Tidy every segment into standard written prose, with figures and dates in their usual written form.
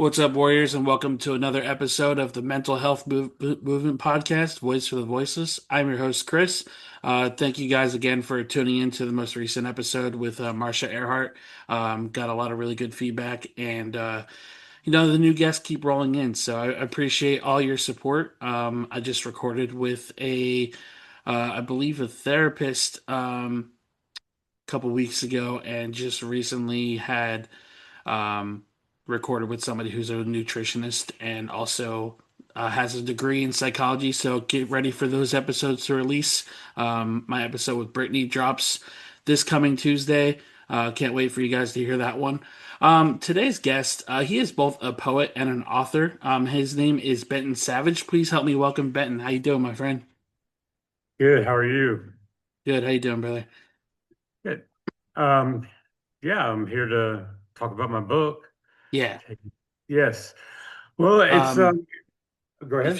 What's up, Warriors, and welcome to another episode of the Mental Health Movement Podcast, Voice for the Voiceless. I'm your host, Chris. Thank you guys again for tuning in to the most recent episode with Marsha Earhart. Got a lot of really good feedback, and the new guests keep rolling in, so I appreciate all your support. I just recorded with I believe, a therapist a couple weeks ago, and just recently had um, recorded with somebody who's a nutritionist and also has a degree in psychology. So get ready for those episodes to release. My episode with Brittany drops this coming Tuesday. Can't wait for you guys to hear that one. Today's guest, he is both a poet and an author. His name is Benton Savage. Please help me welcome Benton. How you doing, my friend? Good. How are you? Good. How you doing, brother? Good. Um, yeah, I'm here to talk about my book. Yeah. Yes. Well, it's Um, go if ahead.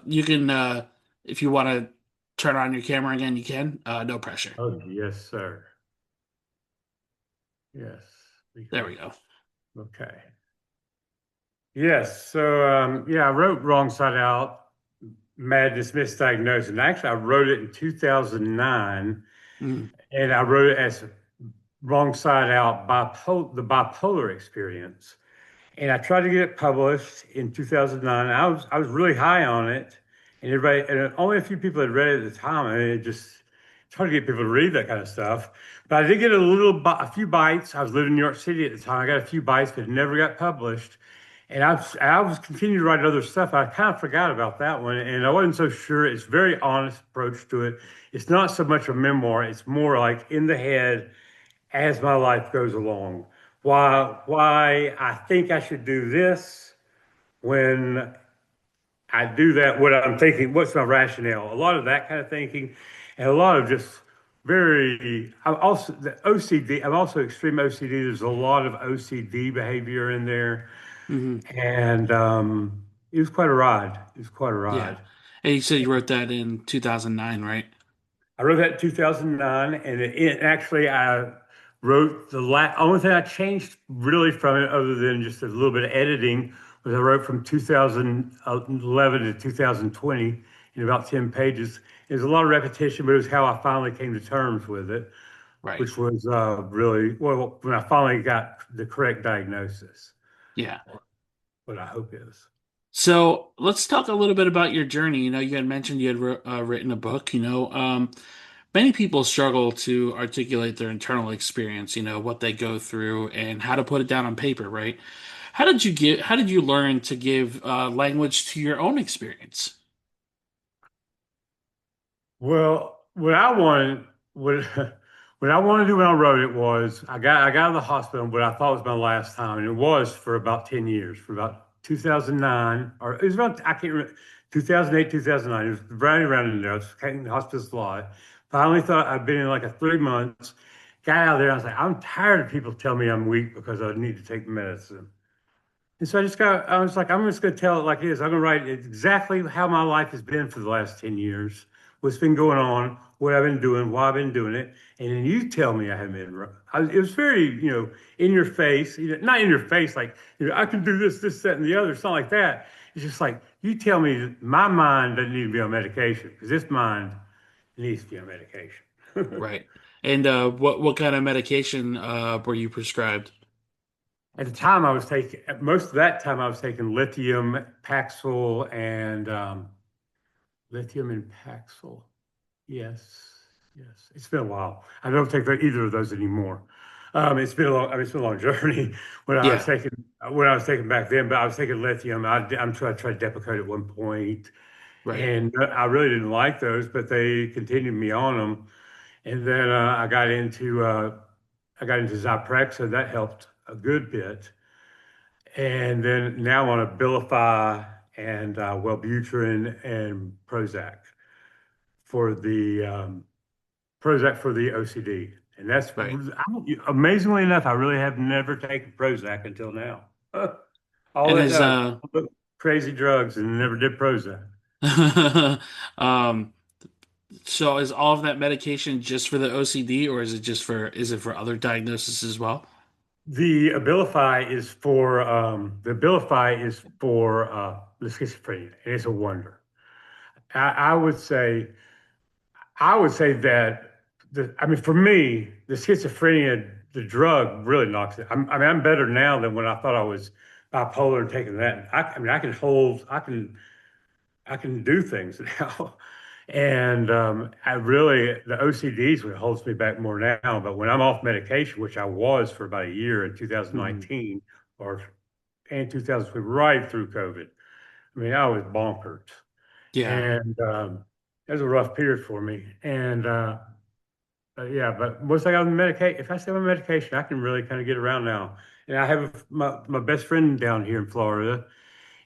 you can, if you want to turn on your camera again, you can. No pressure. Oh, yes, sir. Yes. There we go. Okay. Yes. So, yeah, I wrote Wrong Side Out, Madness Misdiagnosed. And actually, I wrote it in 2009, Mm, and I wrote it as Wrong Side Out, the bipolar experience. And I tried to get it published in 2009. I was really high on it, and everybody and only a few people had read it at the time. I mean, it's hard to get people to read that kind of stuff. But I did get a few bites. I was living in New York City at the time. I got a few bites, but it never got published. And I was continuing to write other stuff. I kind of forgot about that one, and I wasn't so sure. It's a very honest approach to it. It's not so much a memoir. It's more like in the head as my life goes along. Why I think I should do this when I do that, what I'm thinking, what's my rationale? A lot of that kind of thinking, and a lot of just I'm also the OCD, I'm also extreme OCD. There's a lot of OCD behavior in there. hmm And it was quite a ride. It was quite a Yeah. ride. And you said you wrote that in 2009, right? I wrote that in 2009, and actually I wrote only thing I changed really from it, other than just a little bit of editing, was I wrote from 2011 to 2020 in about 10 pages. It was a lot of repetition, but it was how I finally came to terms with it, Right. which was really well when I finally got the correct diagnosis, Yeah. or what I hope is. So let's talk a little bit about your journey. You had mentioned you had written a book. Many people struggle to articulate their internal experience, what they go through and how to put it down on paper, right? How did you learn to give language to your own experience? Well, what what I wanted to do when I wrote it was I got out of the hospital, what I thought was my last time, and it was for about 10 years, for about 2009, or it was about I can't remember 2008, 2009. It was right around in there. I was in the hospital a lot. Finally thought I'd been in like a 3 months. Got out of there. I was like, I'm tired of people telling me I'm weak because I need to take medicine. And so I was like, I'm just going to tell it like it is. I'm going to write exactly how my life has been for the last 10 years, what's been going on, what I've been doing, why I've been doing it. And then you tell me I haven't been right. It was very, in your face, not in your face, like, I can do this, that, and the other. It's not like that. It's just like, you tell me that my mind doesn't need to be on medication because this mind needs to be on medication. Right. And what kind of medication were you prescribed? At the time, I was taking most of that time I was taking lithium, Paxil, and lithium and Paxil. Yes, yes. It's been a while. I don't take either of those anymore. It's been a long. I mean, it's been a long journey. When I was Yeah, taking when I was taking back then, but I was taking lithium. I tried Depakote at one point, right, and I really didn't like those, but they continued me on them. And then I got into Zyprexa. That helped a good bit. And then now on Abilify and Wellbutrin and for the um, Prozac for the OCD. And that's right. amazingly enough, I really have never taken Prozac until now. All And that is crazy drugs and never did Prozac. um so is all of that medication just for the OCD, or is it for other diagnoses as well? the schizophrenia, and it's a wonder. I would say I would say that I mean, for me, the schizophrenia, the drug really knocks it. I'm better now than when I thought I was bipolar and taking that. I mean, I can do things now. And I really, the OCD is what holds me back more now. But when I'm off medication, which I was for about a year in Mhm. 2019 or and 2020, right through COVID, I mean, I was bonkers. Yeah. And it was a rough period for me. And yeah, but once I got on the medication, if I stay on medication, I can really kind of get around now. And I have my best friend down here in Florida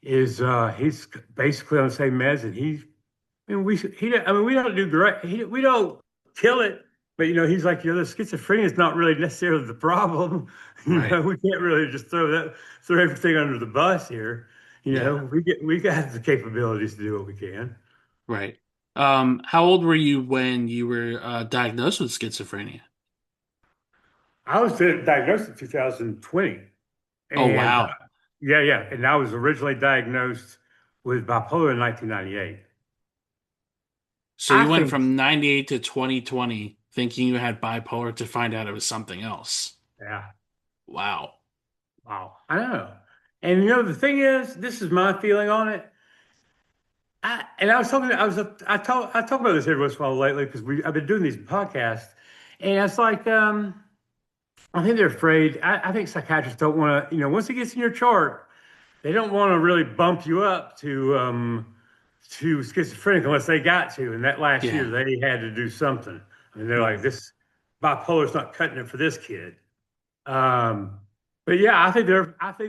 is he's basically on the same meds, and I mean I mean we don't do great. We don't kill it, but he's like the schizophrenia is not really necessarily the problem. Right. We can't really just throw everything under the bus here. Yeah. We got the capabilities to do what we can. Right. How old were you when you were diagnosed with schizophrenia? I was diagnosed in 2020. Oh, And wow. yeah. And I was originally diagnosed with bipolar in 1998. So I you went think, from 98 to 2020 thinking you had bipolar to find out it was something else. yeah, Wow. wow, I know. And the thing is, this is my feeling on it. I was talking, I talk about this every once in a while lately because I've been doing these podcasts, and it's like, I think they're afraid. I think psychiatrists don't want to, once it gets in your chart, they don't want to really bump you up to schizophrenic unless they got to. And that last Yeah. year, they had to do something. I mean, they're like, Mhm. this bipolar's not cutting it for this kid. Um, but yeah, I think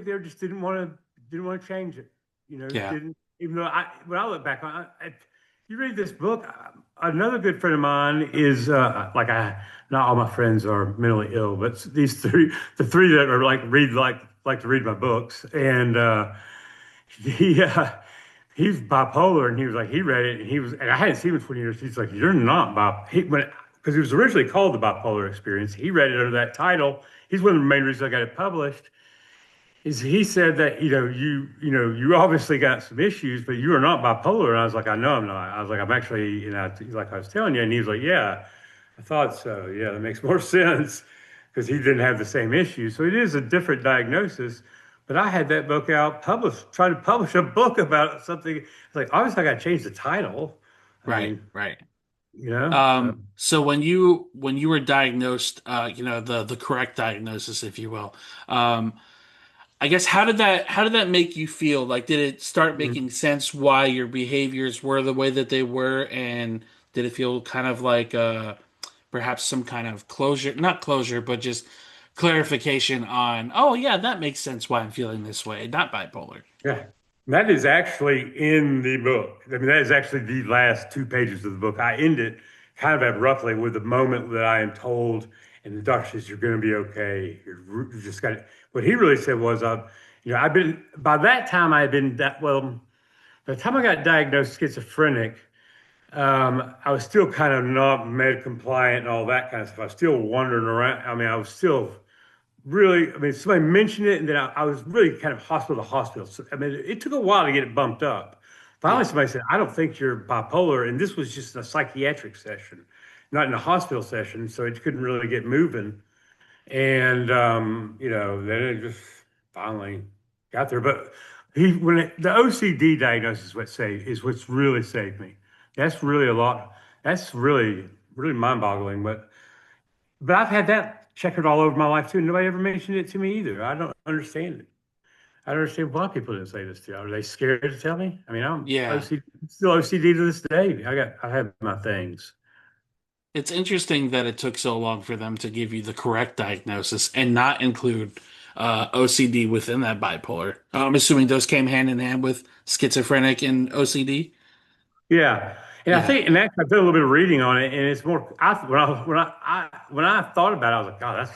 they just didn't want to change it. Yeah. Didn't even though when I look back on it, you read this book. Another good friend of mine is like I not all my friends are mentally ill, but the three that are like to read my books, and he he's bipolar, and he was like he read it, and and I hadn't seen him in 20 years. He's like, you're not bipolar. Because he was originally called the bipolar experience. He read it under that title. He's one of the main reasons I got it published. Is he said that you obviously got some issues, but you are not bipolar. And I was like, I know I'm not. I was like, I'm actually, like I was telling you. And he was like, yeah, I thought so. Yeah, that makes more sense because he didn't have the same issue. So it is a different diagnosis. But I had that book out, trying to publish a book about something. It's like, obviously, I got to change the title. I Right. mean, Right. so So when you were diagnosed, the correct diagnosis, if you will, I guess how did that make you feel? Like, did it start mm, making sense why your behaviors were the way that they were, and did it feel kind of like perhaps some kind of closure, not closure, but just clarification on, oh yeah, that makes sense why I'm feeling this way, not bipolar. yeah. That is actually in the book. I mean, that is actually the last 2 pages of the book. I end it kind of abruptly with the moment that I am told, and the doctor says, "You're going to be okay. You just got it." What he really said was, I've been, by that time, I had been by the time I got diagnosed schizophrenic, I was still kind of not med compliant and all that kind of stuff. I was still wandering around. I mean, I was still really, I mean, somebody mentioned it, and then I was really kind of hospital to hospital. So, I mean, it took a while to get it bumped up. Finally, Yeah. somebody said, I don't think you're bipolar. And this was just a psychiatric session, not in a hospital session. So it couldn't really get moving. And, then it just finally got there. But the OCD diagnosis, is what's really saved me. That's really a lot. That's really, really mind boggling. But I've had that checkered all over my life too. Nobody ever mentioned it to me either. I don't understand it. I don't understand why people didn't say this to you. Are they scared to tell me? I mean, I'm Yeah. OCD, still OCD to this day. I have my things. It's interesting that it took so long for them to give you the correct diagnosis and not include OCD within that bipolar. I'm assuming those came hand in hand with schizophrenic and OCD. Yeah, and I Yeah, think, and actually, I've done a little bit of reading on it, and it's more. When I thought about it, I was like, God,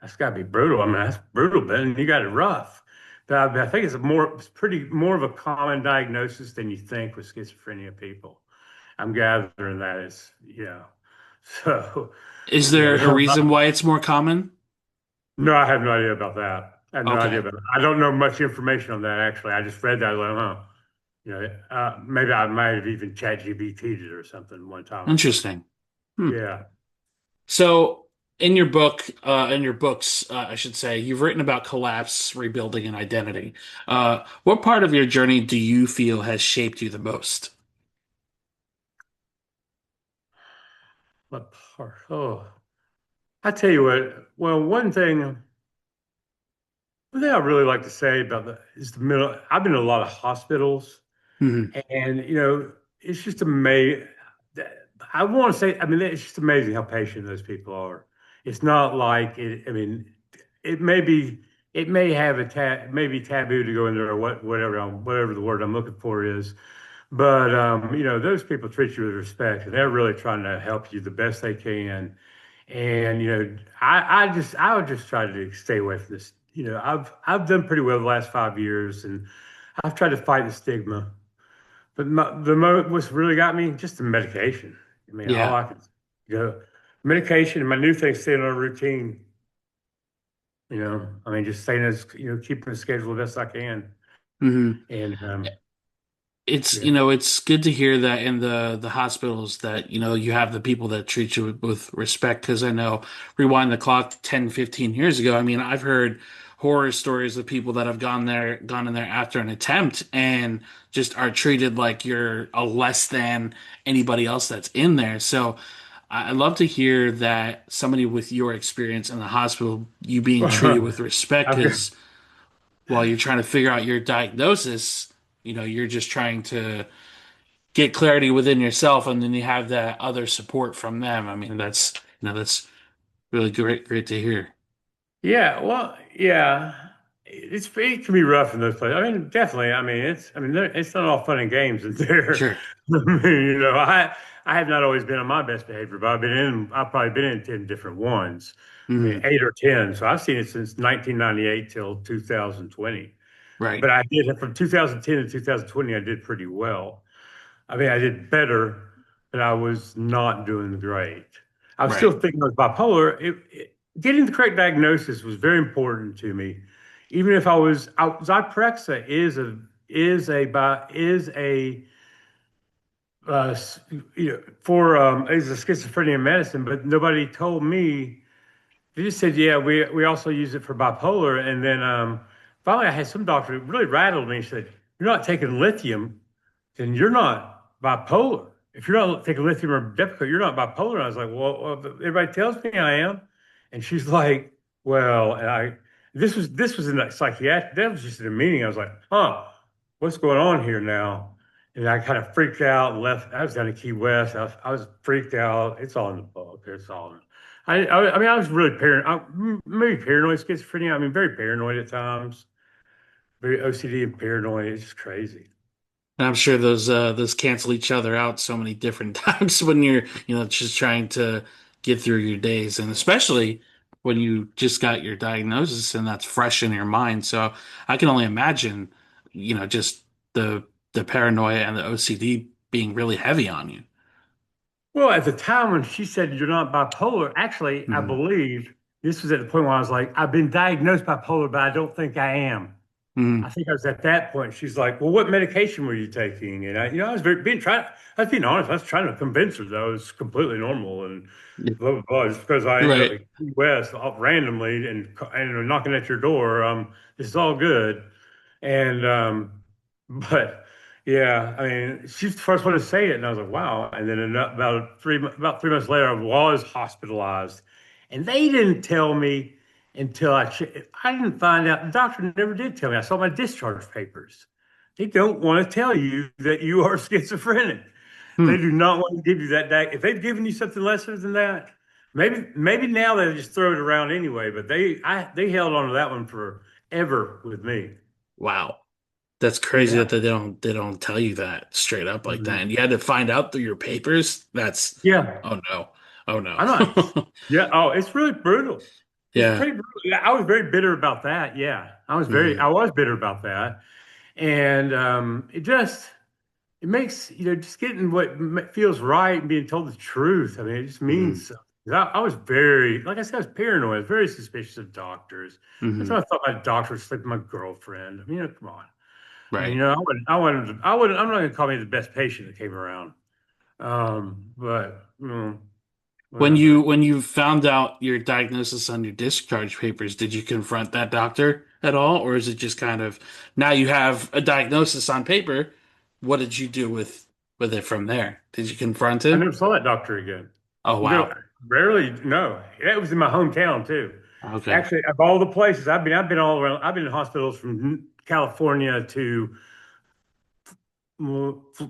that's got to be brutal. I mean, that's brutal, Ben. You got it rough. But I think it's pretty more of a common diagnosis than you think with schizophrenia people. I'm gathering that it's, so, is there a there's a reason lot. why it's more common? No, I have no idea about that. I have no idea Okay, about that. I don't know much information on that actually. I just read that. I was like, huh. Maybe I might have even chat GBT'd it or something one time or something. interesting. Hmm. Yeah. So, in your books, I should say, you've written about collapse, rebuilding, and identity. What part of your journey do you feel has shaped you the most? What part? Oh, I tell you what. Well, one thing I really like to say about the is the middle. I've been in a lot of hospitals, Hmm. and it's just amazing. I want to say, I mean, it's just amazing how patient those people are. It's not like it. I mean, it may be, it may have maybe taboo to go in there or whatever the word I'm looking for is. But those people treat you with respect, and they're really trying to help you the best they can. And I would just try to stay away from this. I've done pretty well the last 5 years, and I've tried to fight the stigma. But what's really got me just the medication. I mean, all Yeah. I could, you know, medication and my new thing, staying on a routine. I mean, just staying as keeping the schedule the best I can. Hmm. And It's, yeah. it's good to hear that in the hospitals that, you have the people that treat you with respect. Because I know, rewind the clock 10, 15 years ago, I mean, I've heard horror stories of people that have gone in there after an attempt and just are treated like you're a less than anybody else that's in there. So I love to hear that somebody with your experience in the hospital, you being treated with respect. I've got, Because while you're trying to figure out your diagnosis, you're just trying to get clarity within yourself, and then you have that other support from them. I mean, that's really great to hear. Yeah, well, yeah, it can be rough in those places. I mean, definitely. It's not all fun and games in there. Sure. I mean, I have not always been on my best behavior, but I've probably been in 10 different ones. I mean, Hmm. 8 or 10. So I've seen it since 1998 till 2020. Right. But I did from 2010 to 2020. I did pretty well. I mean, I did better, but I was not doing great. I was still Right. thinking I was bipolar. Getting the correct diagnosis was very important to me. Even if Zyprexa uh, is a schizophrenia medicine, but nobody told me. They just said, yeah, we also use it for bipolar. And then finally, I had some doctor who really rattled me. He said, "You're not taking lithium, then you're not bipolar. If you're not taking lithium or Depakote, you're not bipolar." And I was like, well, everybody tells me I am. And she's like, well, and this was in a psychiatric. That was just in a meeting. I was like, huh, what's going on here now? And I kind of freaked out and left. I was down in Key West. I was freaked out. It's all in the book. It's all. I mean, I was really paranoid. Maybe paranoid schizophrenia. I mean, very paranoid at times. Very OCD and paranoid. It's just crazy. And I'm sure those cancel each other out so many different times when you're, just trying to get through your days, and especially when you just got your diagnosis and that's fresh in your mind. So I can only imagine, just the paranoia and the OCD being really heavy on you. Well, at the time when she said you're not bipolar, actually, I Hmm. believe this was at the point where I was like, I've been diagnosed bipolar, but I don't think I am. I Hmm. think I was at that point. She's like, "Well, what medication were you taking?" And I was I was being honest. I was trying to convince her that I was completely normal and blah blah blah. Just because I ended up Right. in Key West randomly and knocking at your door, this is all good. And but yeah, I mean, she's the first one to say it, and I was like, wow. And then about 3 months later, I was hospitalized, and they didn't tell me until I didn't find out. The doctor never did tell me. I saw my discharge papers. They don't want to tell you that you are schizophrenic. They Hmm. do not want to give you that. If they've given you something lesser than that, maybe now they just throw it around anyway. But they held on to that one forever with me. Wow. That's crazy Yeah. that they don't tell you that straight up like that. Mhm. And you had to find out through your papers. That's Yeah. Oh no. Oh no. I'm not. Yeah. Oh, it's really brutal. It's Yeah. pretty brutal. Yeah, I was very bitter about that. Yeah. Hmm. I was bitter about that. And it makes, just getting what feels right and being told the truth. I mean, it just Hmm. means something. I was very, like I said, I was paranoid. I was very suspicious of doctors. That's Hmm. why I thought my doctor was like my girlfriend. I mean, come on. I mean, Right. I'm not going to call me the best patient that came around. But whatever. When you found out your diagnosis on your discharge papers, did you confront that doctor at all, or is it just kind of now you have a diagnosis on paper? What did you do with it from there? Did you confront I him? never saw that doctor again. Oh No, wow. rarely. No, it was in my hometown too. Okay. Actually, of all the places I've been all around. I've been in hospitals from California to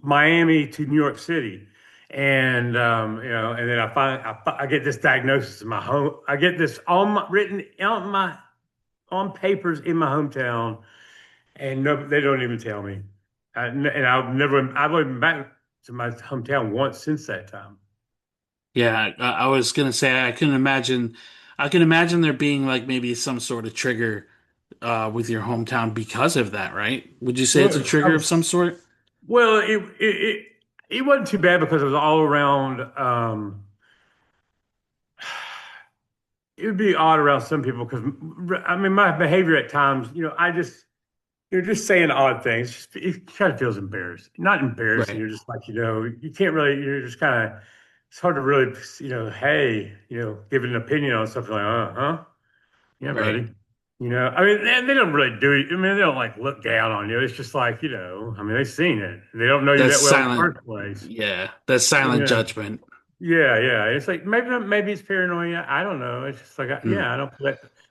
Miami to New York City, and and then I get this diagnosis in my home. I get this written on my on papers in my hometown, and no, they don't even tell me. And I've only been back to my hometown once since that time. Yeah, I was gonna say I can imagine there being like maybe some sort of trigger with your hometown because of that, right? Would you say it's a Well, I trigger of some was sort? well, it wasn't too bad because it was all around. It would be odd around some people because I mean my behavior at times, I just you're just saying odd things. It kind of feels embarrassed. Not embarrassing. Right, You're just like, you can't really, you're just kind of, it's hard to really, hey, give an opinion on something like, huh? Yeah, right. buddy. I mean, they don't really do it. I mean, they don't like look down on you. It's just like, I mean, they've seen it. They don't know you That's that well in the silent. first place. Yeah, that's silent Yeah. judgment. Yeah, yeah. It's like maybe it's paranoia. I don't know. It's just like Mm,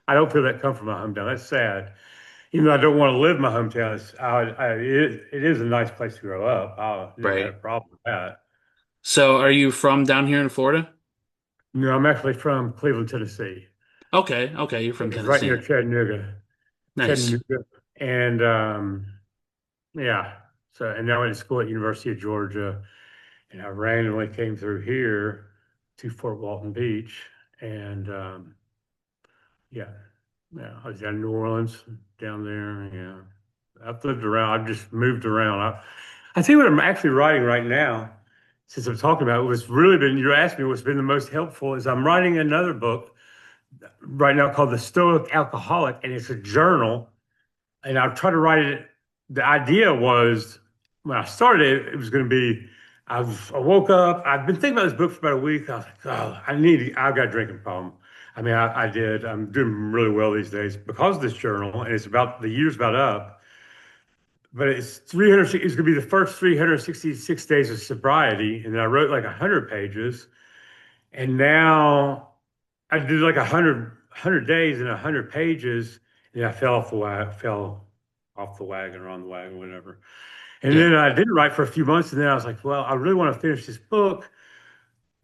I don't feel that come from my hometown. That's sad. Even though I don't want to live in my hometown, it is a nice place to grow up. I never had a right. problem with that. So, are you from down here in Florida? No, I'm actually from Cleveland, Tennessee, Okay, okay, you're from right near Tennessee. Chattanooga. Nice. Chattanooga. And yeah. So and then I went to school at University of Georgia, and I randomly came through here to Fort Walton Beach, and yeah, yeah, I was down in New Orleans, down there. Yeah, I've lived around. I've just moved around. I think what I'm actually writing right now, since I'm talking about it, what's really been, you asked me what's been the most helpful is I'm writing another book right now called The Stoic Alcoholic, and it's a journal. And I'll try to write it. The idea was when I started it, it was going to be, I woke up, I've been thinking about this book for about a week. I was like, oh, I've got a drinking problem. I mean, I did. I'm doing really well these days because of this journal, and it's about the year's about up. But it's 300. It's going to be the first 366 days of sobriety, and then I wrote like 100 pages, and now I did like 100 days and 100 pages, and I fell off the wagon or on the wagon, whatever. And Yeah. then I didn't write for a few months, and then I was like, well, I really want to finish this book.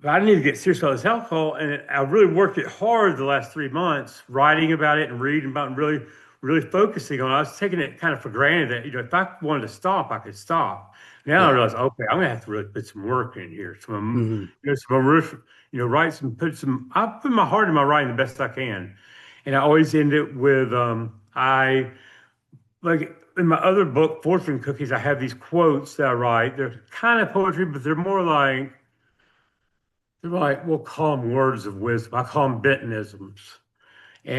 I need to get serious about this alcohol. And I really worked it hard the last 3 months, writing about it and reading about it and really, really focusing on it. I was taking it kind of for granted that, if I wanted to stop, I could stop. Now I Yeah. realize, okay, I'm gonna have to really put some work in here. Hmm. Write I put my heart in my writing the best I can. And I always end it with, I like in my other book, Fortune Cookies, I have these quotes that I write. They're kind of poetry, but they're like, we'll call them words of wisdom. I call them Bentonisms.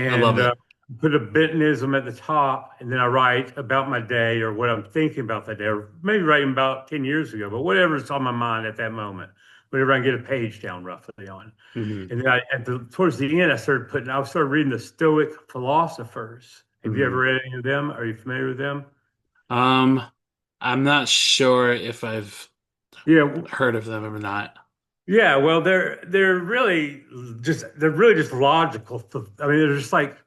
I love And it. put a Bentonism at the top, and then I write about my day or what I'm thinking about that day, or maybe writing about 10 years ago, but whatever's on my mind at that moment, whatever I can get a page down roughly on. Hmm. And then towards the end, I started reading the Stoic philosophers. Have you ever Hmm. read any of them? Are you familiar with them? Um, I'm not sure if I've Yeah, heard of them or not. yeah. Well, they're really just logical. I mean, they're just like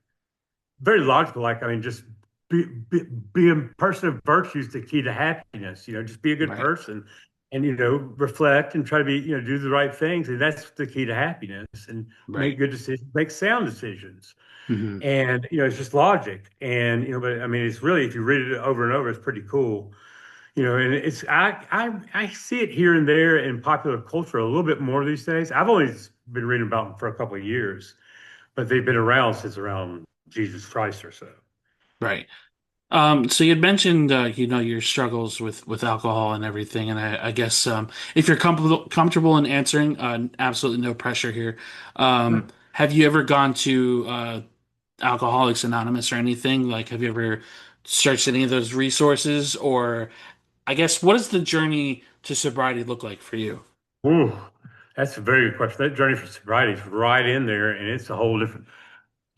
very logical. Like, I mean, just being a person of virtue is the key to happiness. Just be a good Right. person, and reflect and try to be, do the right things, and that's the key to happiness. And make Right. good decisions, make sound decisions. Hmm. And it's just logic. And but I mean, it's really, if you read it over and over, it's pretty cool. And I see it here and there in popular culture a little bit more these days. I've only been reading about them for a couple of years, but they've been around since around Jesus Christ or so. Right. So you'd mentioned, your struggles with alcohol and everything, and I guess if you're comfortable in answering, absolutely no pressure here. Have you ever gone to Alcoholics Anonymous or anything? Like, have you ever searched any of those resources, or I guess what does the journey to sobriety look like for you? Ooh, that's a very good question. That journey for sobriety is right in there, and it's a whole different.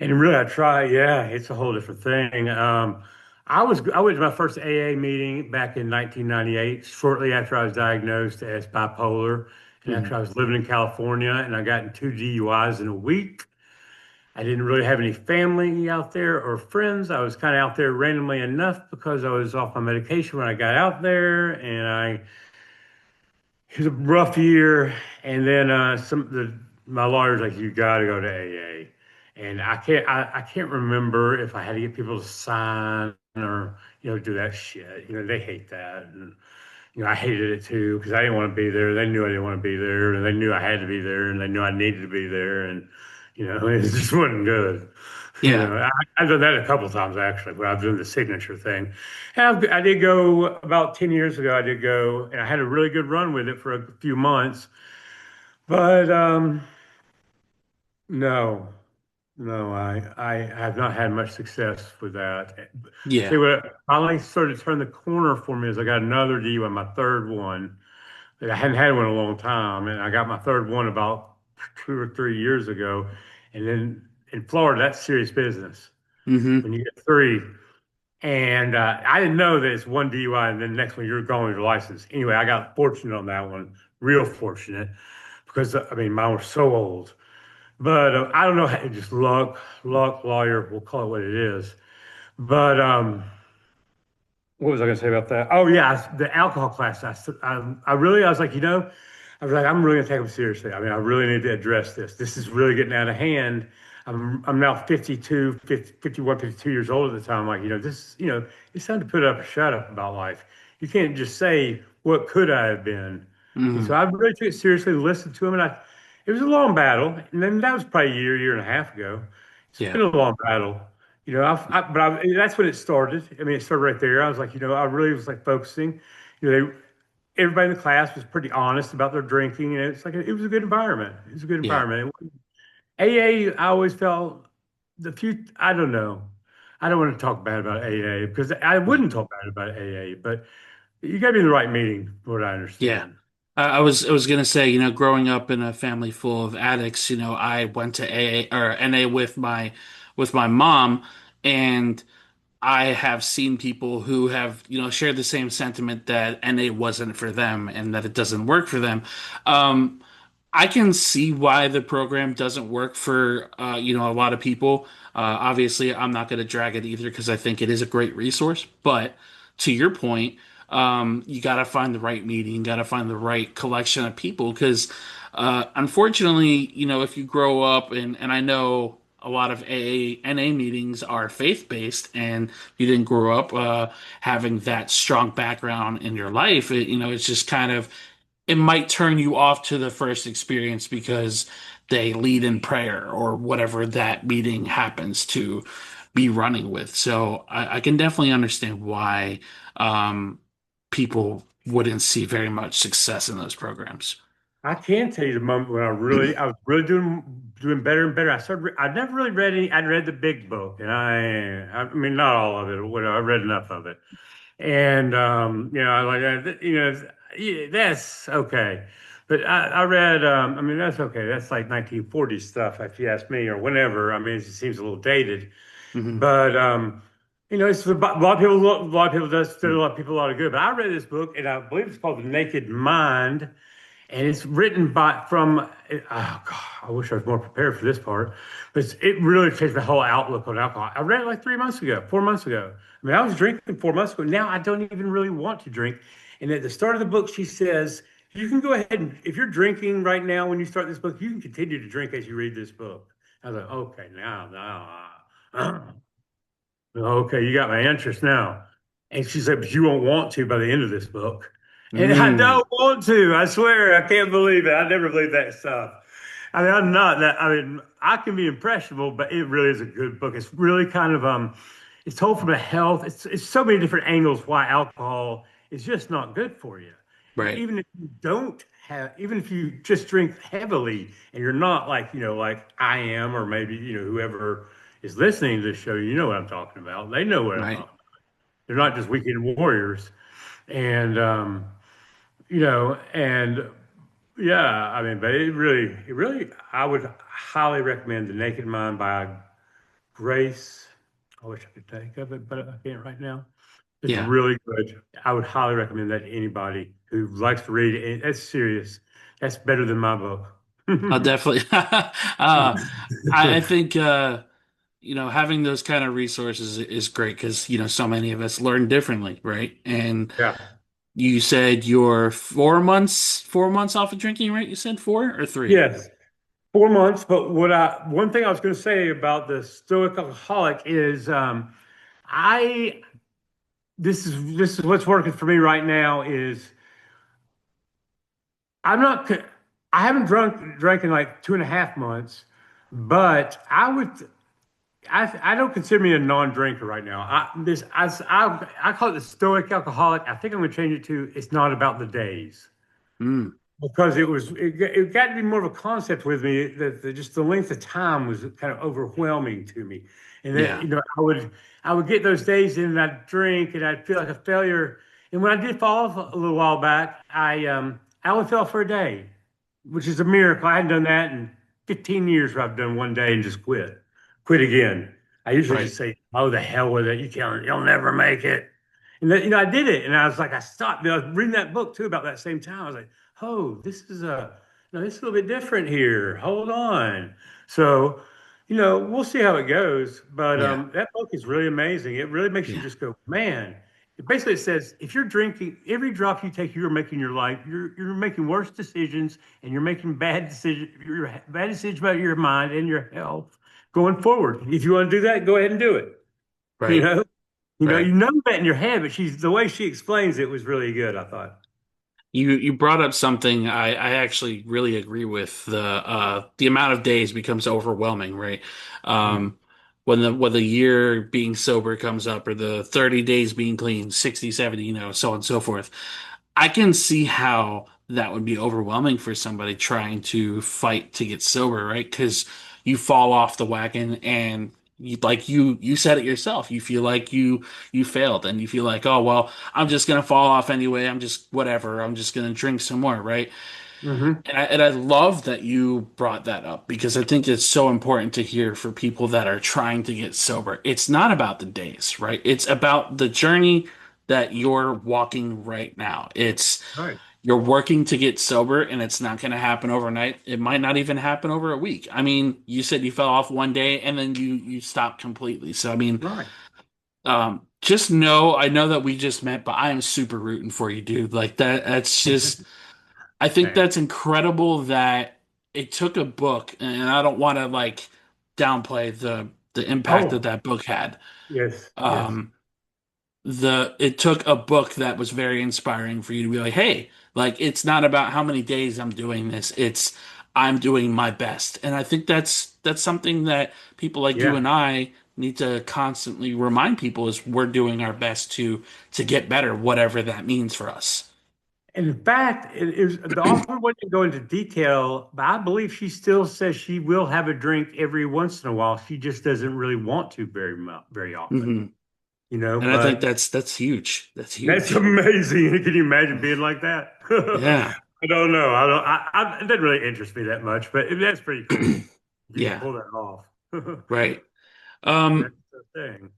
And really, I try. Yeah, it's a whole different thing. I went to my first AA meeting back in 1998, shortly after I was diagnosed as bipolar, and Hmm. actually I was living in California, and I got in two DUIs in a week. I didn't really have any family out there or friends. I was kind of out there randomly enough because I was off my medication when I got out there, and it was a rough year. And then my lawyer's like, you got to go to AA. And I can't remember if I had to get people to sign or do that shit. They hate that, and I hated it too because I didn't want to be there. They knew I didn't want to be there, and they knew I had to be there, and they knew I needed to be there, and it just wasn't good. Yeah. I've done that a couple of times actually, where I've done the signature thing. And I did go about 10 years ago. I did go, and I had a really good run with it for a few months. But no, no, I have not had much success with that. See Yeah. what finally started to turn the corner for me is I got another DUI, my third one. I hadn't had one in a long time, and I got my third one about 2 or 3 years ago. And then in Florida, that's serious business Hmm. when you get three. And I didn't know that it's one DUI and then the next one you're going with your license. Anyway, I got fortunate on that one, real fortunate, because I mean mine was so old. But I don't know, just luck, lawyer, we'll call it what it is. But what was I going to say about that? Oh yeah, the alcohol class. I was like, I was like, I'm really going to take them seriously. I mean, I really need to address this. This is really getting out of hand. I'm now 52, 50, 51, 52 years old at the time. I'm like, it's time to put up or shut up about life. You can't just say, what could I have been? And so Hmm. I really took it seriously, listened to him, and it was a long battle. And then that was probably a year and a half ago. It's Yeah. been a long battle. That's when it started. I mean, it started right there. I was like, I really was like focusing. Everybody in the class was pretty honest about their drinking, and it's like it was a good environment. It was a good Yeah. environment. AA, I always felt the few. I don't know. I don't want to talk bad about AA because I Yeah. wouldn't talk bad about AA, but you got to be in the right meeting, from what I Yeah. understand. I was gonna say, growing up in a family full of addicts, I went to AA or NA with my mom, and I have seen people who have, shared the same sentiment that NA wasn't for them and that it doesn't work for them. Um, I can see why the program doesn't work for a lot of people. Obviously, I'm not going to drag it either because I think it is a great resource. But to your point, you got to find the right meeting, got to find the right collection of people because unfortunately, if you grow up and I know a lot of AA, NA meetings are faith-based and you didn't grow up having that strong background in your life, it's just kind of it might turn you off to the first experience because they lead in prayer or whatever that meeting happens to be running with. So I can definitely understand why um, people wouldn't see very much success in those programs. I can tell you the moment when I was really doing better and better. I'd never really read any. I'd read the big book, and I mean, not all of it. Or whatever. I read enough of it. And I like yeah, that's okay. But I read, I mean, that's okay. That's like 1940s stuff, if you ask me, or whenever. I mean, it seems a little dated. Hmm. But it's a lot of people. A lot of people does a lot of people a lot of good. But I read this book, and I believe it's called The Naked Mind, and it's written by from. Oh God, I wish I was more prepared for this part, but it really changed my whole outlook on alcohol. I read it like 3 months ago, 4 months ago. I mean, I was drinking 4 months ago. Now I don't even really want to drink. And at the start of the book, she says, "You can go ahead and if you're drinking right now when you start this book, you can continue to drink as you read this book." I was like, "Okay, okay, you got my interest now." And she said, "But you won't want to by the end of this book." And I Mm. don't want to. I swear, I can't believe it. I never believe that stuff. I mean, I'm not that. I mean, I can be impressionable, but it really is a good book. It's really kind of it's told from a health. It's so many different angles why alcohol is just not good for you. And Right. even if you just drink heavily and you're not like, like I am, or maybe, whoever is listening to this show, you know what I'm talking about. They know what I'm talking Right. about. They're not just weekend warriors. And, and yeah, I mean, but I would highly recommend The Naked Mind by Grace. I wish I could think of it, but I can't right now. It's Yeah. really good. I would highly recommend that to anybody who likes to read it. And that's serious. That's better than my book. I'll definitely. I think having those kind of resources is great because so many of us learn differently, right? And Yeah. you said you're 4 months off of drinking, right? You said 4 or 3? Yes. 4 months. But one thing I was going to say about the Stoic alcoholic is, I, this is what's working for me right now is I'm not, I haven't drank in like 2.5 months, but I don't consider me a non-drinker right now. I call it the Stoic alcoholic. I think I'm going to change it to it's not about the days Mm, because it got to be more of a concept with me that just the length of time was kind of overwhelming to me, and that yeah. I would get those days in and I'd drink and I'd feel like a failure. And when I did fall off a little while back, I only fell for a day, which is a miracle. I hadn't done that in 15 years where I've done one day and just quit again. I usually Right. just say, "Oh, the hell with it! You'll never make it." And I did it, and I was like, I stopped. I was reading that book too about that same time. I was like, "Oh, this is a little bit different here. Hold on." So, we'll see how it goes. But Yeah. that book is really amazing. It really makes you Yeah. just go, man. It says if you're drinking, every drop you take, you're making your life. You're making worse decisions, and you're making bad decisions. You're bad decisions about your mind and your health going forward. If you want to do that, go ahead and do it. You Right. know, Right. you know that in your head, but the way she explains it was really good, I thought. You brought up something I actually really agree with. The amount of days becomes overwhelming, right? Mhm. Um, when the year being sober comes up or the 30 days being clean, 60, 70, so on and so forth. I can see how that would be overwhelming for somebody trying to fight to get sober, right? Because you fall off the wagon and you said it yourself. You feel like you failed and you feel like, oh well, I'm just gonna fall off anyway. I'm just whatever. I'm just gonna drink some more, right? Hmm. And I love that you brought that up because I think it's so important to hear for people that are trying to get sober. It's not about the days, right? It's about the journey that you're walking right now. It's Right. you're working to get sober and it's not going to happen overnight. It might not even happen over a week. I mean, you said you fell off one day and then you stopped completely. So I mean, Right. just know I know that we just met, but I am super rooting for you, dude. Like that's just I think Thanks. that's incredible that it took a book, and I don't want to like downplay the impact that Oh, that book had. yes, yes. Um, it took a book that was very inspiring for you to be like, hey, like it's not about how many days I'm doing this, it's I'm doing my best. And I think that's something that people like you Yeah. and I need to constantly remind people is we're doing our best to get better, whatever that means for us. And in fact, the author wouldn't go into detail, but I believe she still says she will have a drink every once in a while. She just doesn't really want to very often, Hmm. And I think but that's huge. That's that's huge. amazing. Can you imagine being like that? Yeah. I don't know. I don't, it doesn't really interest me that much, but that's pretty cool if you can Yeah, pull that off. right. That's Um, the thing.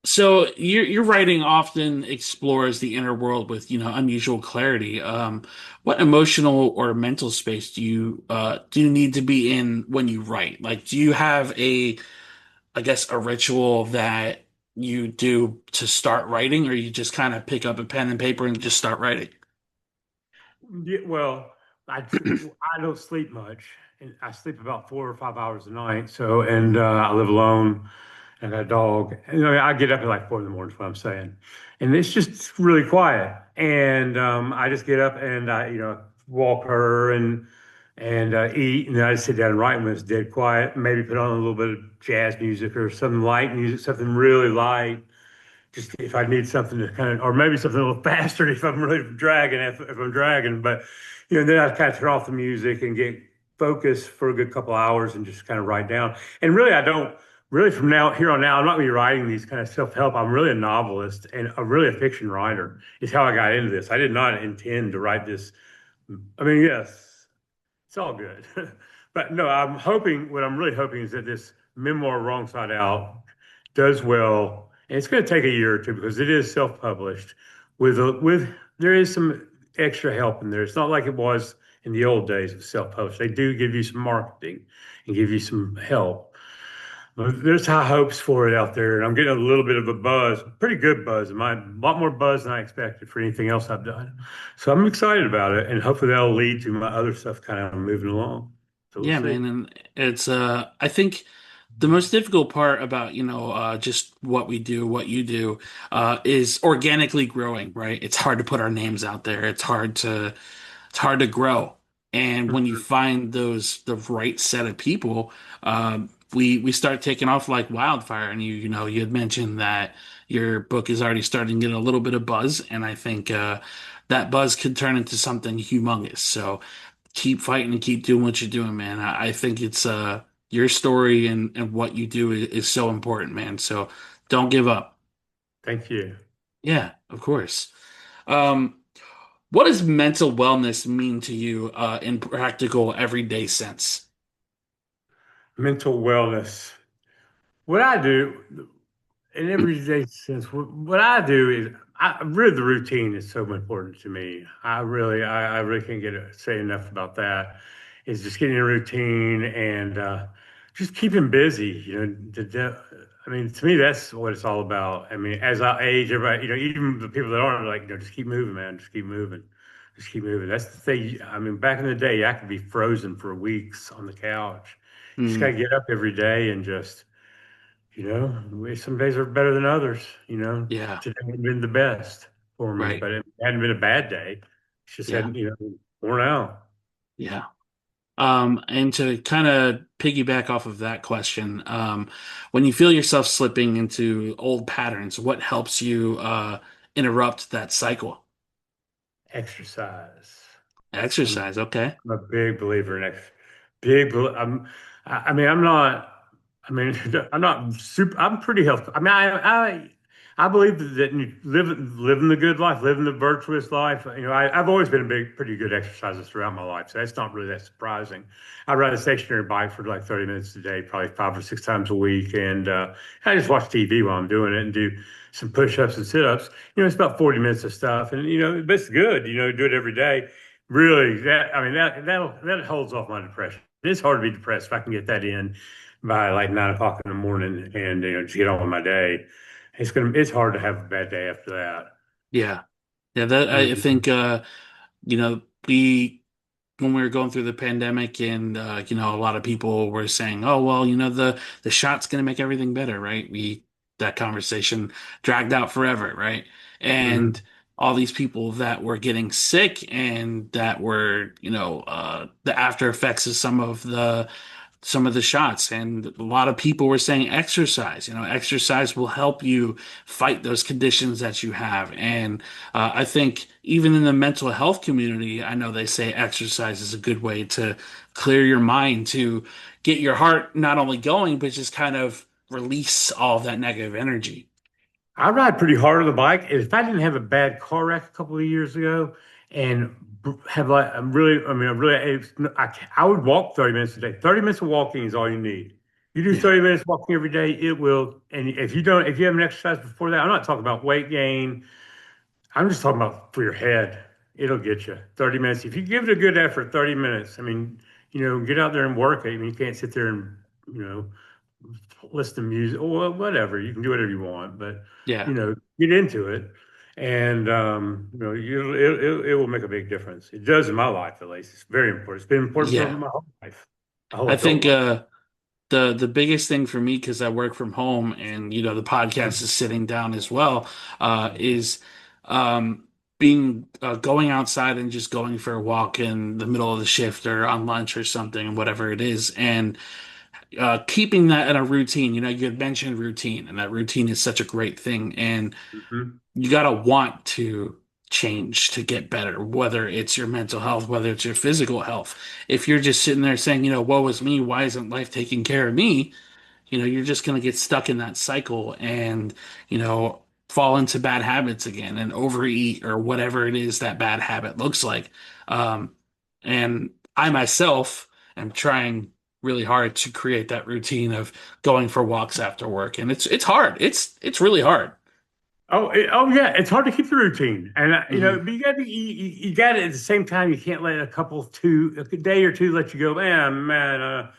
so your writing often explores the inner world with, unusual clarity. What emotional or mental space do you need to be in when you write? Like, do you have I guess, a ritual that you do to start writing, or you just kind of pick up a pen and paper and just start writing? Yeah, well, I don't sleep much, and I sleep about 4 or 5 hours a night. So, and I live alone, and I got a dog. And, I get up at like 4 in the morning. Is what I'm saying, and it's just really quiet. And I just get up and I, walk her, and and eat, and then I'd sit down and write when it's dead quiet. Maybe put on a little bit of jazz music or some light music, something really light. Just if I need something to kind of, or maybe something a little faster if I'm really dragging, if I'm dragging. But then I kind of turn off the music and get focused for a good couple hours and just kind of write down. And really, I don't really from now here on out, I'm not going to be writing these kind of self-help. I'm really a novelist and really a fiction writer. Is how I got into this. I did not intend to write this. I mean, yes, it's all good. But no, what I'm really hoping is that this memoir, Wrong Side Out, does well. And it's going to take a year or two because it is self-published there is some extra help in there. It's not like it was in the old days of self-published. They do give you some marketing and give you some help. But there's high hopes for it out there. And I'm getting a little bit of a buzz, pretty good buzz. A lot more buzz than I expected for anything else I've done. So I'm excited about it. And hopefully that'll lead to my other stuff kind of moving along. So we'll Yeah, see. man, and it's I think the most difficult part about, just what we do, what you do, is organically growing, right? It's hard to put our names out there. It's hard to grow. And when you find the right set of people, we start taking off like wildfire. And you had mentioned that your book is already starting to get a little bit of buzz, and I think that buzz could turn into something humongous. So keep fighting and keep doing what you're doing, man. I think it's your story and what you do is so important, man. So don't give up. Thank you. Yeah, of course. Um, what does mental wellness mean to you in practical everyday sense? Mental wellness. What I do in everyday sense, what I do is really the routine is so important to me. I really can't say enough about that. Is just getting a routine and just keeping busy. I mean, to me, that's what it's all about. I mean, as I age, everybody, even the people that aren't like, just keep moving, man, just keep moving, just keep moving. That's the thing. I mean, back in the day, I could be frozen for weeks on the couch. You just got Mm, to get up every day and just some days are better than others. yeah, Today hasn't been the best for me, right. but it hadn't been a bad day. It's just Yeah, hadn't, worn out. yeah. And to kind of piggyback off of that question, when you feel yourself slipping into old patterns, what helps you interrupt that cycle? Exercise. I'm Exercise, okay. I'm a big believer in big. I mean, I'm not. I mean, I'm not super. I'm pretty healthy. I mean, I believe that living the good life, living the virtuous life. I've always been a pretty good exerciser throughout my life, so that's not really that surprising. I ride a stationary bike for like 30 minutes a day, probably 5 or 6 times a week, and I just watch TV while I'm doing it and do some push-ups and sit-ups. It's about 40 minutes of stuff, and but it's good. Do it every day. Really, that holds off my depression. It's hard to be depressed if I can get that in by like 9 o'clock in the morning and just get on with my day. It's hard to have a bad day after that. Yeah. Yeah, that I mean, I think we when we were going through the pandemic and a lot of people were saying, "Oh, well, the shot's going to make everything better," right? We That conversation dragged out forever, right? mhm. And all these people that were getting sick and that were, the after effects of some of the shots. And a lot of people were saying exercise. Exercise will help you fight those conditions that you have. And I think even in the mental health community, I know they say exercise is a good way to clear your mind, to get your heart not only going, but just kind of release all of that negative energy. I ride pretty hard on the bike. If I didn't have a bad car wreck a couple of years ago and have like, I would walk 30 minutes a day. 30 minutes of walking is all you need. You do Yeah. 30 minutes walking every day, it will. And if you haven't exercised before that, I'm not talking about weight gain. I'm just talking about for your head. It'll get you 30 minutes. If you give it a good effort, 30 minutes. I mean, get out there and work it. I mean, you can't sit there and, you know, listen to music or whatever. You can do whatever you want, but Yeah. get into it, and it will make a big difference. It does in my life, at least. It's very important. It's been important for Yeah. my whole life, my whole I adult think life. the biggest thing for me, because I work from home and the podcast is sitting down as well, is um being going outside and just going for a walk in the middle of the shift or on lunch or something, whatever it is, and keeping that in a routine. You know, you had mentioned routine, and that routine is such a great thing, and Mhm. you gotta want to change to get better, whether it's your mental health, whether it's your physical health. If you're just sitting there saying, woe is me, why isn't life taking care of me? You're just going to get stuck in that cycle and, fall into bad habits again and overeat or whatever it is that bad habit looks like. Um, and I myself am trying really hard to create that routine of going for walks after work. And it's hard. It's really hard. Oh yeah, it's hard to keep the routine, and Hmm. but you got to at the same time. You can't let a day or two let you go. Man,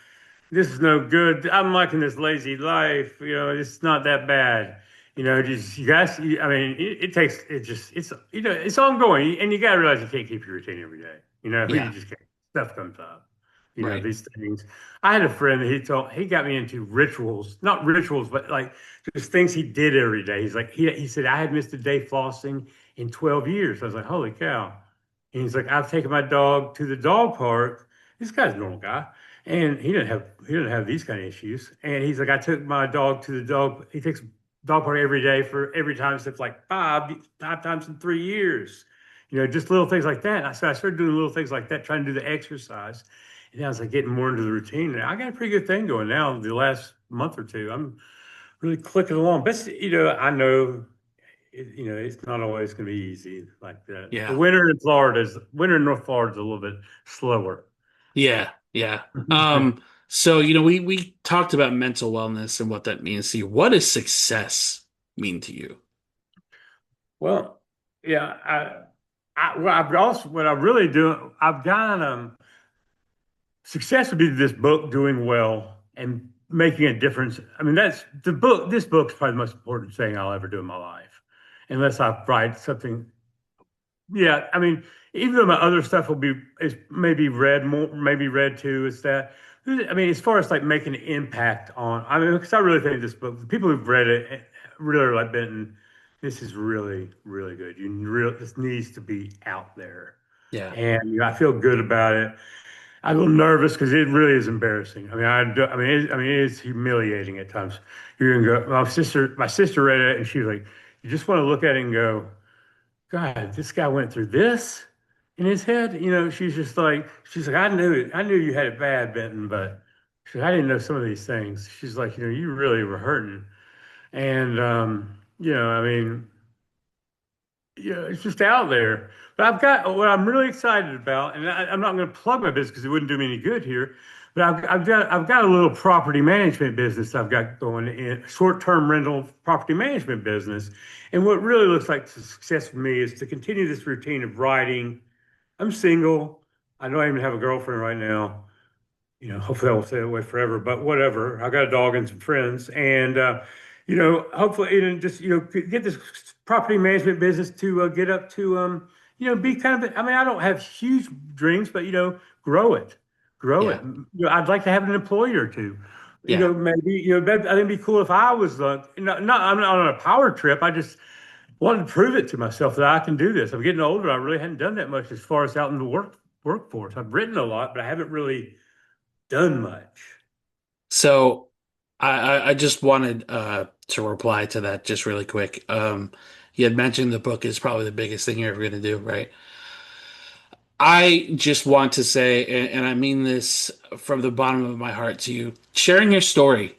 this is no good. I'm liking this lazy life. It's not that bad. Just you guys. I mean, it takes it just it's ongoing, and you got to realize you can't keep your routine every day. You Yeah, just can't. Stuff comes up. right. These things. I had a friend that he got me into rituals, not rituals, but like just things he did every day. He's like he said I had missed a day flossing in 12 years. I was like, holy cow. And he's like, I've taken my dog to the dog park. This guy's a normal guy. And he didn't have these kind of issues. And he's like, I took my dog to the dog. He takes dog park every day for every time except like five times in 3 years. Just little things like that. I started doing little things like that, trying to do the exercise. And I was like getting more into the routine. And I got a pretty good thing going now. The last month or two, I'm really clicking along. But I know it's not always going to be easy like that. The Yeah. winter in North Florida is a little bit slower. Yeah. Yeah. So, we talked about mental wellness and what that means to you. What does success mean to you? Well, yeah, well, I've also what I really do. I've got success would be this book doing well and making a difference. I mean, that's the book. This book's probably the most important thing I'll ever do in my life, unless I write something. Yeah, I mean, even though my other stuff will be is maybe read more, maybe read too, is that I mean, as far as like making an impact on, I mean, because I really think this book, the people who've read it really like Benton. This is really, really good. This needs to be out there, Yeah. and I feel good about it. I'm a little nervous because it really is embarrassing. I mean, it is humiliating at times. You're gonna go. My sister read it, and she was like, "You just want to look at it and go." God, this guy went through this in his head. She's like, I knew you had it bad, Benton, but I didn't know some of these things. She's like, you really were hurting. And, I mean, it's just out there. But I've got what I'm really excited about, and I'm not going to plug my business because it wouldn't do me any good here. But I've got a little property management business I've got going in short-term rental property management business. And what really looks like success for me is to continue this routine of writing. I'm single. I don't even have a girlfriend right now. Hopefully I will stay that way forever, but whatever. I got a dog and some friends, and hopefully, just get this property management business to get up to be kind of. I mean, I don't have huge dreams, but grow it, grow it. Yeah. I'd like to have an employee or two. Yeah. Maybe I think it'd be cool if I was not. I'm not on a power trip. I just wanted to prove it to myself that I can do this. I'm getting older. I really hadn't done that much as far as out in the workforce. I've written a lot, but I haven't really done much. So I just wanted to reply to that just really quick. You had mentioned the book is probably the biggest thing you're ever going to do, right? I just want to say, and I mean this from the bottom of my heart to you, sharing your story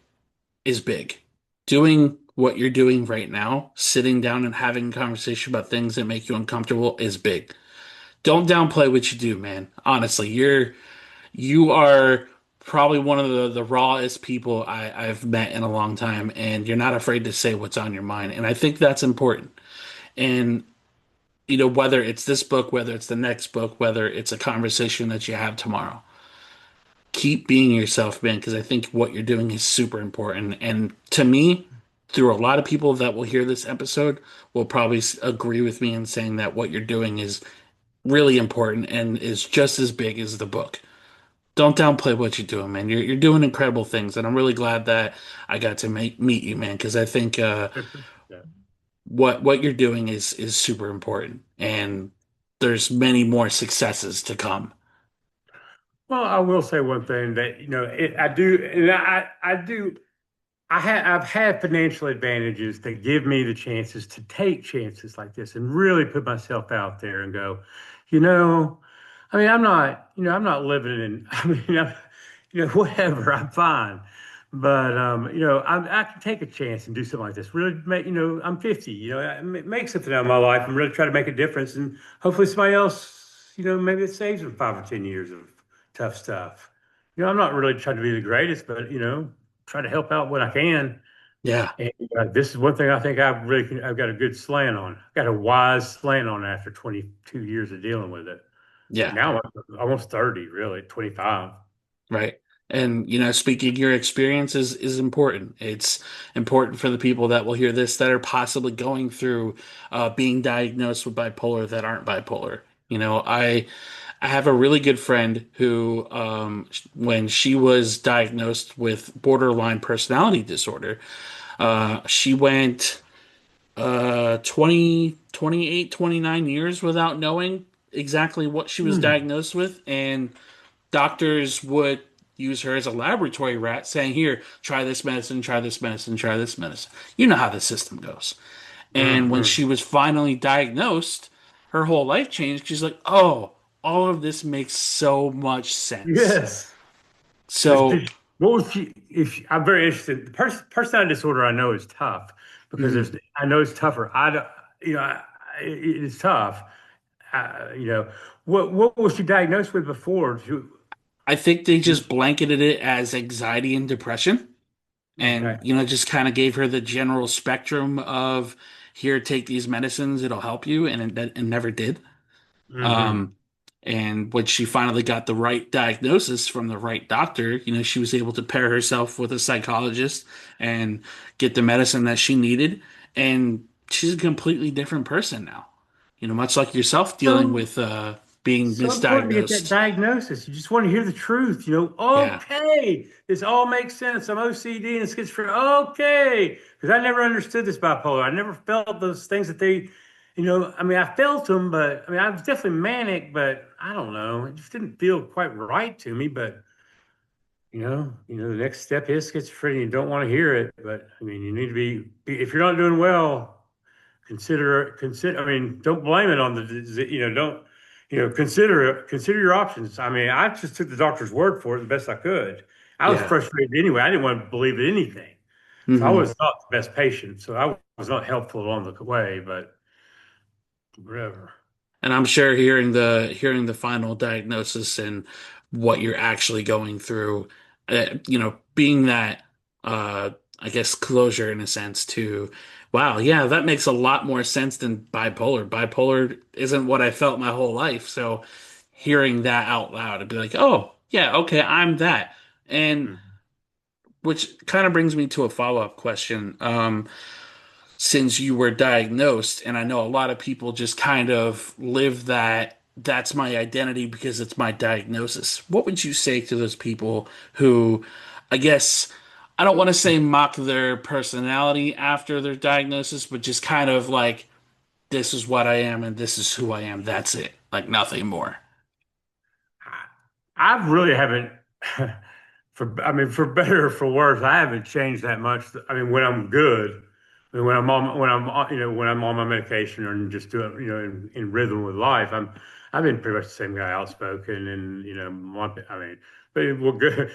is big. Doing what you're doing right now, sitting down and having a conversation about things that make you uncomfortable is big. Don't downplay what you do, man. Honestly, you are probably one of the rawest people I've met in a long time, and you're not afraid to say what's on your mind. And I think that's important. And whether it's this book, whether it's the next book, whether it's a conversation that you have tomorrow, keep being yourself, man, because I think what you're doing is super important. And to me, through a lot of people that will hear this episode, will probably agree with me in saying that what you're doing is really important and is just as big as the book. Don't downplay what you're doing, man. You're doing incredible things, and I'm really glad that I got to meet you, man. Because I think I appreciate that. what you're doing is super important, and there's many more successes to come. Well, I will say one thing that, I do, and I do. I've had financial advantages that give me the chances to take chances like this and really put myself out there and go, you know, I mean, I'm not living in, whatever, I'm fine. But, I can take a chance and do something like this. Really make, I'm 50, make something out of my life and really try to make a difference. And hopefully somebody else, maybe it saves them 5 or 10 years of tough stuff. I'm not really trying to be the greatest, but, try to help out when I can. Yeah, And this is one thing I think I've got a good slant on. I've got a wise slant on after 22 years of dealing with it. yeah. Now I'm almost 30, really, 25. Right. And speaking your experience is important. It's important for the people that will hear this that are possibly going through being diagnosed with bipolar that aren't bipolar. I have a really good friend who, when she was diagnosed with borderline personality disorder, she went 28, 29 years without knowing exactly what she was Hmm. diagnosed with, and doctors would use her as a laboratory rat, saying, "Here, try this medicine, try this medicine, try this medicine." You know how the system goes. And when Hmm. she was finally diagnosed, her whole life changed. She's like, "Oh, all of this makes so much sense." Yes. So, What was she? I'm very interested. The personality disorder I know is tough because mhm. I know it's tougher. I don't, it is tough. What was she diagnosed with before? I think they just blanketed it as anxiety and depression, and Okay. just kind of gave her the general spectrum of, "Here, take these medicines, it'll help you," and it never did. Hmm. Um, and when she finally got the right diagnosis from the right doctor, she was able to pair herself with a psychologist and get the medicine that she needed. And she's a completely different person now. Much like yourself dealing So with being so important to get that misdiagnosed. diagnosis. You just want to hear the truth. Yeah. Okay, this all makes sense. I'm OCD and schizophrenia. Okay, because I never understood this bipolar. I never felt those things that they, I mean, I felt them, but I mean, I was definitely manic, but I don't know. It just didn't feel quite right to me. But the next step is schizophrenia. You don't want to hear it, but I mean, you need to if you're not doing well, consider. I mean, don't blame it on don't consider your options. I mean, I just took the doctor's word for it the best I could. I was Yeah. frustrated anyway. I didn't want to believe in anything, so I Hmm. was not the best patient. So I was not helpful along the way, but whatever. And I'm sure hearing the final diagnosis and what you're actually going through, being that I guess closure in a sense to, wow, yeah, that makes a lot more sense than bipolar. Bipolar isn't what I felt my whole life. So hearing that out loud, I'd be like, oh, yeah, okay, I'm that. And Mhm. which kind of brings me to a follow-up question. Since you were diagnosed, and I know a lot of people just kind of live that's my identity because it's my diagnosis. What would you say to those people who, I guess, I don't want to say mock their personality after their diagnosis, but just kind of like, this is what I am and this is who I am. That's it. Like nothing more. I really haven't, I mean, for better or for worse, I haven't changed that much. I mean, when I'm good, I mean, when I'm on my medication or just doing, in rhythm with life, I've been pretty much the same guy, outspoken and, I mean, but well, good,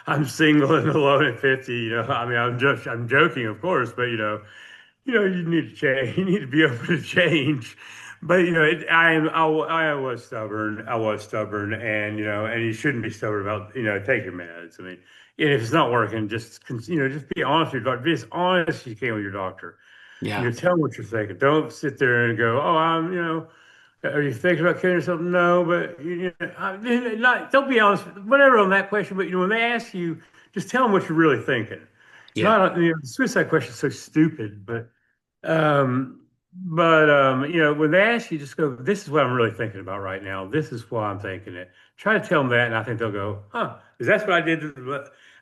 I'm single and alone at 50, I mean, I'm joking, of course, but, you need to change. You need to be able to change. But I was stubborn. I was stubborn, and and you shouldn't be stubborn about take your meds. I mean, and if it's not working, just be honest with your doctor. Be as honest as you can with your doctor. Yeah. Tell them what you're thinking. Don't sit there and go, oh, are you thinking about killing yourself? No, but don't be honest, whatever on that question. But when they ask you, just tell them what you're really thinking. Yeah. Not the suicide question is so stupid, when they ask you, just go, "This is what I'm really thinking about right now. This is why I'm thinking it." Try to tell them that, and I think they'll go, "Huh?" Because that's what I did.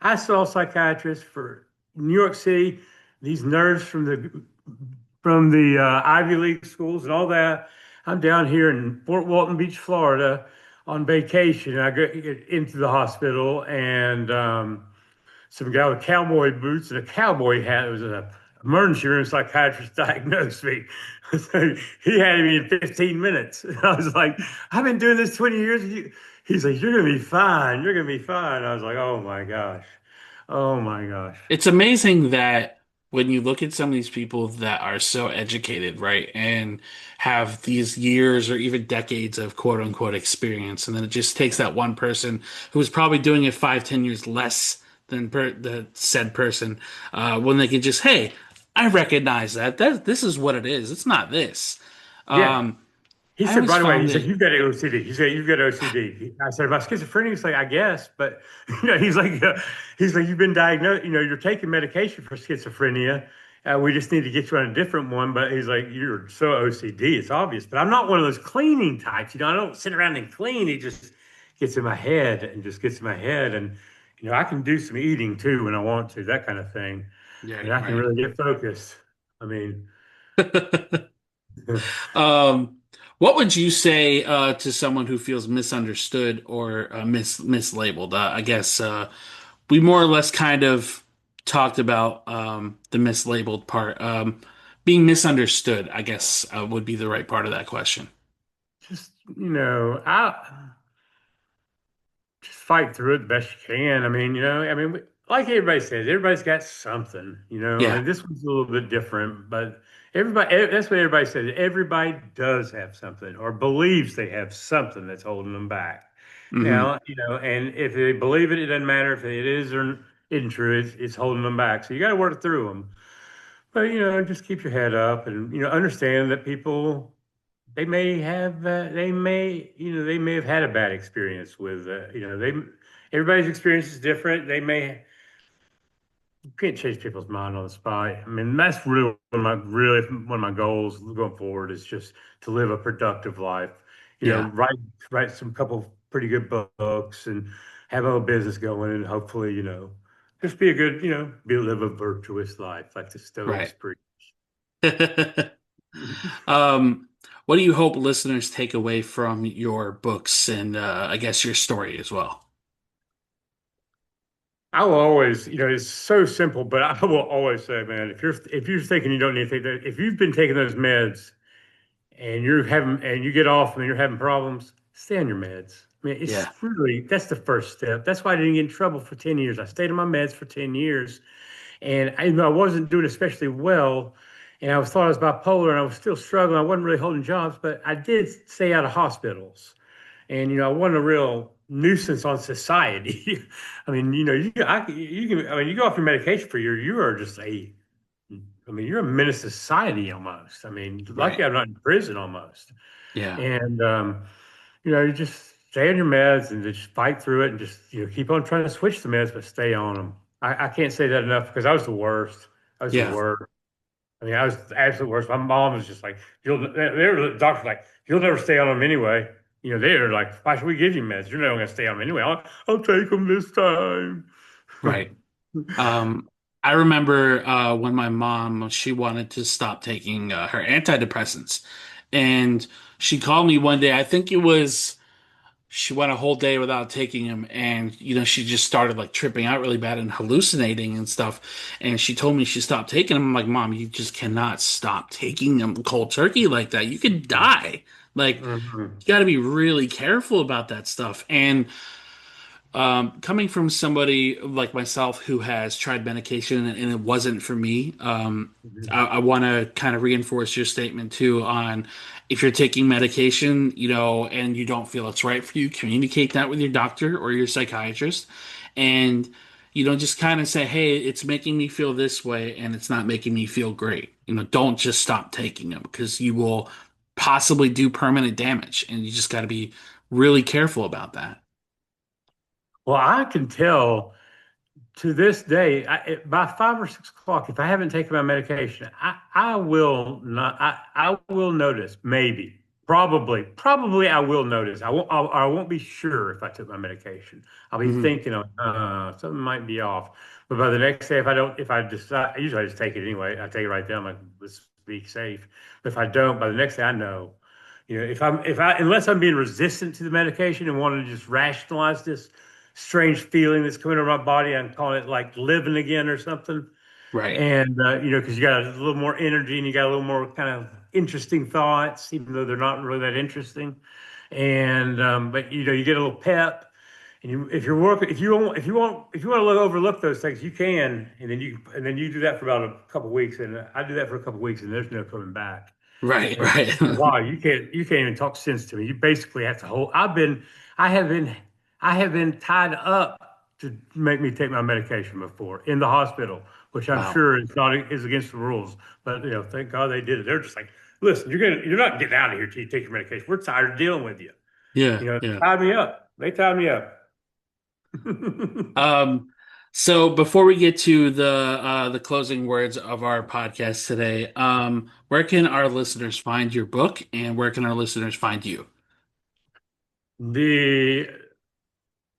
I saw psychiatrists for New York City. These nerds from the from the Ivy League schools and all that. I'm down here in Fort Walton Beach, Florida, on vacation. I get into the hospital, and some guy with cowboy boots and a cowboy hat. It was an emergency room psychiatrist diagnosed me. So he had me in 15 minutes. And I was like, I've been doing this 20 years. He's like, you're going to be fine. You're going to be fine. I was like, oh my gosh. Oh my gosh. It's amazing that when you look at some of these people that are so educated, right, and have these years or even decades of quote unquote experience, and then it just takes that one person who was probably doing it 5, 10 years less than the said person, when they can just, hey, I recognize that this is what it is. It's not this. Yeah. Um, He I said always right away, he found said, it, you've got OCD. He said, you've got OCD. I said, about schizophrenia? He's like, I guess, but he's like, you've been diagnosed, you're taking medication for schizophrenia. We just need to get you on a different one. But he's like, you're so OCD, it's obvious. But I'm not one of those cleaning types. I don't sit around and clean. It just gets in my head and just gets in my head. And, I can do some eating too when I want to, that kind of thing. yeah, And I can right. really get focused. I mean, Um, what would you say to someone who feels misunderstood or mislabeled? I guess we more or less kind of talked about the mislabeled part. Being misunderstood, I guess, would be the right part of that question. just, I just fight through it the best you can. Like everybody says, everybody's got something, Yeah. and this one's a little bit different, but that's what everybody says. Everybody does have something or believes they have something that's holding them back. Hmm. Now, and if they believe it, it doesn't matter if it is or isn't true, it's holding them back. So you got to work through them. But, just keep your head up and, understand that people they may have had a bad experience with everybody's experience is different. You can't change people's mind on the spot. I mean, that's really one of my goals going forward is just to live a productive life. Yeah. Write some couple pretty good books and have a little business going, and hopefully, just be a good, live a virtuous life like the Stoics Right. preach. Um, what do you hope listeners take away from your books and I guess your story as well? I will always, it's so simple, but I will always say, man, if you're thinking you don't need to take that, if you've been taking those meds and you get off and you're having problems, stay on your meds. I mean, Yeah. that's the first step. That's why I didn't get in trouble for 10 years. I stayed on my meds for 10 years, and I wasn't doing especially well, and I was thought I was bipolar, and I was still struggling. I wasn't really holding jobs, but I did stay out of hospitals. And I wasn't a real nuisance on society. I mean, you go off your medication for a year, you are just you're a menace to society almost. I mean, Right. lucky I'm not in prison almost. Yeah. And you just stay on your meds and just fight through it and just keep on trying to switch the meds, but stay on them. I can't say that enough because I was the worst. I was the Yeah. worst. I mean, I was the absolute worst. My mom was just like, they were the doctor's like, you'll never stay on them anyway. They're like, why should we give you meds? You're never going to stay on them anyway. I'll take them this time. Right. Um, I remember when my mom she wanted to stop taking her antidepressants, and she called me one day. I think it was she went a whole day without taking them, and she just started like tripping out really bad and hallucinating and stuff. And she told me she stopped taking them. I'm like, Mom, you just cannot stop taking them cold turkey like that. You could die. Like, Mhm. you got to be really careful about that stuff. And coming from somebody like myself who has tried medication and it wasn't for me, Mhm. I want to kind of reinforce your statement too on if you're taking medication, and you don't feel it's right for you, communicate that with your doctor or your psychiatrist, and just kind of say, hey, it's making me feel this way and it's not making me feel great. Don't just stop taking them because you will possibly do permanent damage, and you just got to be really careful about that. Well, I can tell to this day, by 5 or 6 o'clock, if I haven't taken my medication, I will not. I will notice, maybe, probably, I will notice. I won't be sure if I took my medication. I'll be Mhm. thinking, something might be off. But by the next day, if I don't, if I decide, usually I just take it anyway. I take it right there. I'm like, be safe. But if I don't, by the next day I know. Unless I'm being resistant to the medication and want to just rationalize this strange feeling that's coming over my body, I'm calling it like living again or something. Right. And because you got a little more energy and you got a little more kind of interesting thoughts, even though they're not really that interesting. And but you get a little pep. And if you're working, if you want to overlook those things, you can, and then you do that for about a couple of weeks, and I do that for a couple of weeks, and there's no coming back. Right. And Right. wow, you can't even talk sense to me. You basically have to hold. I have been, I have been tied up to make me take my medication before in the hospital, which I'm Wow. sure is against the rules. But thank God they did it. They're just like, listen, you're not getting out of here till you take your medication. We're tired of dealing with you. Yeah. Yeah. Tied me up. They tied me up. Um, so before we get to the closing words of our podcast today, where can our listeners find your book and where can our listeners find you? The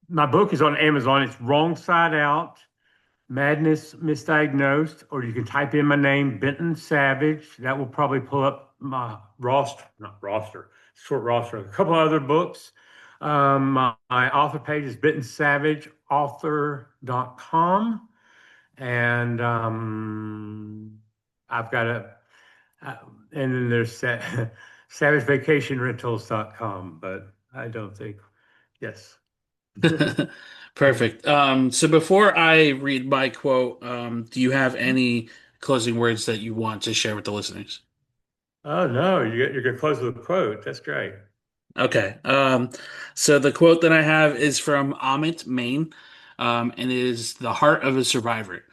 My book is on Amazon. It's Wrong Side Out, Madness Misdiagnosed, or you can type in my name, Benton Savage. That will probably pull up my roster, not roster, short roster, a couple other books. My author page is bentonsavageauthor.com. And I've got uh, and then there's savagevacationrentals.com, but I don't think, yes. Perfect. So before I read my quote, do you have any closing words that you want to share with the listeners? Oh no, you're gonna close with a quote. That's great. Okay. So the quote that I have is from Amit, Maine, and it is the heart of a survivor.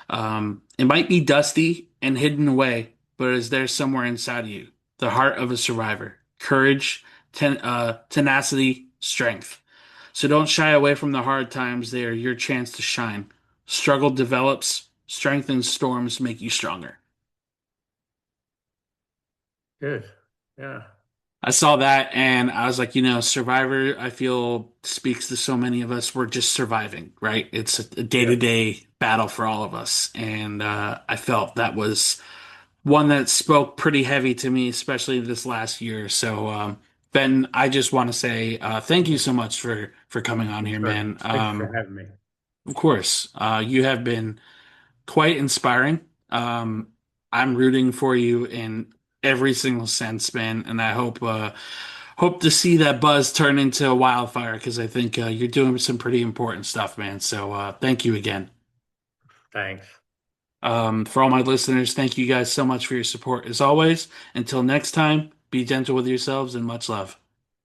It might be dusty and hidden away, but it is there somewhere inside of you. The heart of a survivor. Courage, tenacity, strength. So don't shy away from the hard times. They are your chance to shine. Struggle develops, strength and storms make you stronger. Good. Yeah. I saw that and I was like, Survivor, I feel speaks to so many of us. We're just surviving, right? It's a Yeah. day-to-day battle for all of us. And I felt that was one that spoke pretty heavy to me, especially this last year. So, Ben, I just want to say thank you so much for coming on here, Sure. man. Thank you for having me. Of course, you have been quite inspiring. I'm rooting for you in every single sense, man, and I hope to see that buzz turn into a wildfire because I think you're doing some pretty important stuff, man. So thank you again. Thanks. For all my listeners, thank you guys so much for your support as always. Until next time, be gentle with yourselves and much love.